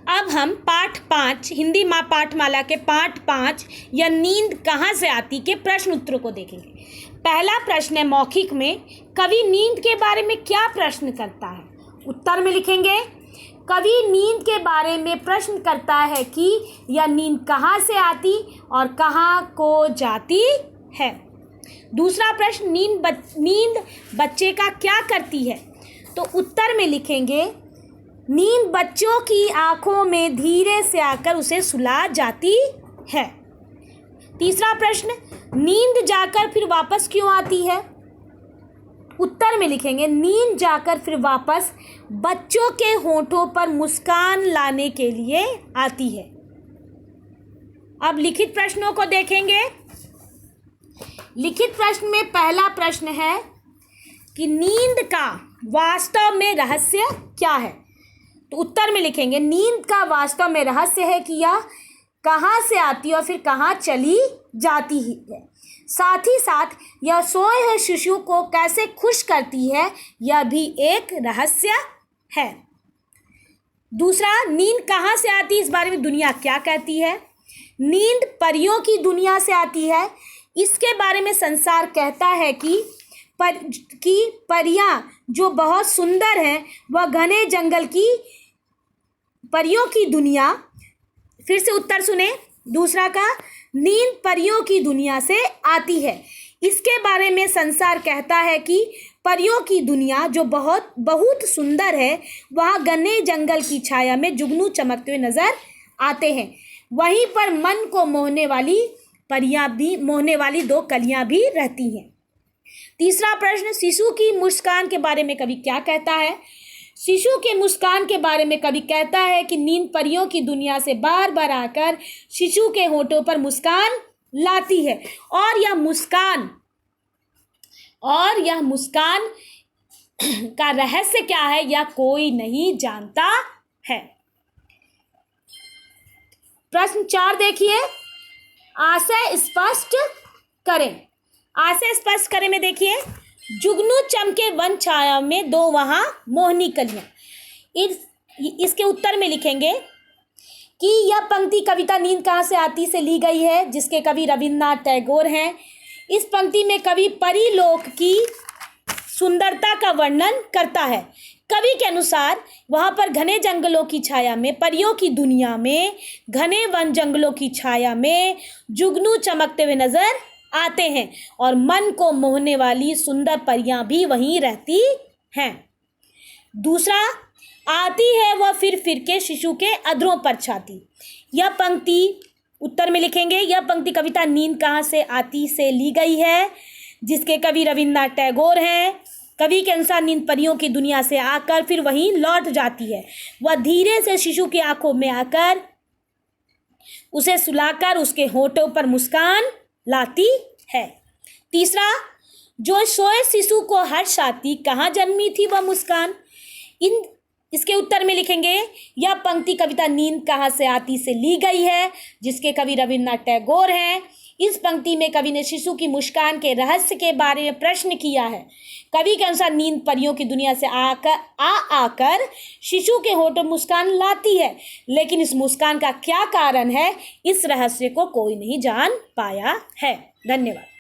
अब हम पाठ 5 हिंदी माँ पाठमाला के पाठ 5 या नींद कहाँ से आती के प्रश्न उत्तरों को देखेंगे। पहला प्रश्न है मौखिक में, कवि नींद के बारे में क्या प्रश्न करता है। उत्तर में लिखेंगे कवि नींद के बारे में प्रश्न करता है कि यह नींद कहाँ से आती और कहाँ को जाती है। दूसरा प्रश्न, नींद बच्चे का क्या करती है। तो उत्तर में लिखेंगे नींद बच्चों की आंखों में धीरे से आकर उसे सुला जाती है। तीसरा प्रश्न, नींद जाकर फिर वापस क्यों आती है। उत्तर में लिखेंगे नींद जाकर फिर वापस बच्चों के होठों पर मुस्कान लाने के लिए आती है। अब लिखित प्रश्नों को देखेंगे। लिखित प्रश्न में पहला प्रश्न है कि नींद का वास्तव में रहस्य क्या है। तो उत्तर में लिखेंगे नींद का वास्तव में रहस्य है कि यह कहाँ से आती है और फिर कहाँ चली जाती है। साथ ही साथ यह सोए हुए शिशु को कैसे खुश करती है, यह भी एक रहस्य है। दूसरा, नींद कहाँ से आती है, इस बारे में दुनिया क्या कहती है। नींद परियों की दुनिया से आती है। इसके बारे में संसार कहता है कि परियां जो बहुत सुंदर हैं वह घने जंगल की परियों की दुनिया। फिर से उत्तर सुने दूसरा का, नींद परियों की दुनिया से आती है। इसके बारे में संसार कहता है कि परियों की दुनिया जो बहुत सुंदर है वहाँ घने जंगल की छाया में जुगनू चमकते हुए नजर आते हैं। वहीं पर मन को मोहने वाली दो कलियां भी रहती हैं। तीसरा प्रश्न, शिशु की मुस्कान के बारे में कवि क्या कहता है। शिशु के मुस्कान के बारे में कवि कहता है कि नींद परियों की दुनिया से बार बार आकर शिशु के होठों पर मुस्कान लाती है और यह मुस्कान का रहस्य क्या है, यह कोई नहीं जानता है। प्रश्न 4 देखिए, आशय स्पष्ट करें। आशय स्पष्ट करें में देखिए, जुगनू चमके वन छाया में दो वहाँ मोहनी कलियां। इसके उत्तर में लिखेंगे कि यह पंक्ति कविता नींद कहाँ से आती से ली गई है, जिसके कवि रविन्द्रनाथ टैगोर हैं। इस पंक्ति में कवि परीलोक की सुंदरता का वर्णन करता है। कवि के अनुसार वहाँ पर घने जंगलों की छाया में, परियों की दुनिया में घने वन जंगलों की छाया में जुगनू चमकते हुए नजर आते हैं और मन को मोहने वाली सुंदर परियां भी वहीं रहती हैं। दूसरा, आती है वह फिर के शिशु के अधरों पर छाती। यह पंक्ति उत्तर में लिखेंगे, यह पंक्ति कविता नींद कहाँ से आती से ली गई है, जिसके कवि रविन्द्रनाथ टैगोर हैं। कवि के अनुसार नींद परियों की दुनिया से आकर फिर वहीं लौट जाती है। वह धीरे से शिशु की आंखों में आकर उसे सुलाकर उसके होठों पर मुस्कान लाती है। तीसरा, जो सोए शिशु को हर्ष आती, कहाँ जन्मी थी वह मुस्कान। इसके उत्तर में लिखेंगे, यह पंक्ति कविता नींद कहाँ से आती से ली गई है, जिसके कवि रविन्द्रनाथ टैगोर हैं। इस पंक्ति में कवि ने शिशु की मुस्कान के रहस्य के बारे में प्रश्न किया है। कवि के अनुसार नींद परियों की दुनिया से आकर शिशु के होठों मुस्कान लाती है, लेकिन इस मुस्कान का क्या कारण है, इस रहस्य को कोई नहीं जान पाया है। धन्यवाद।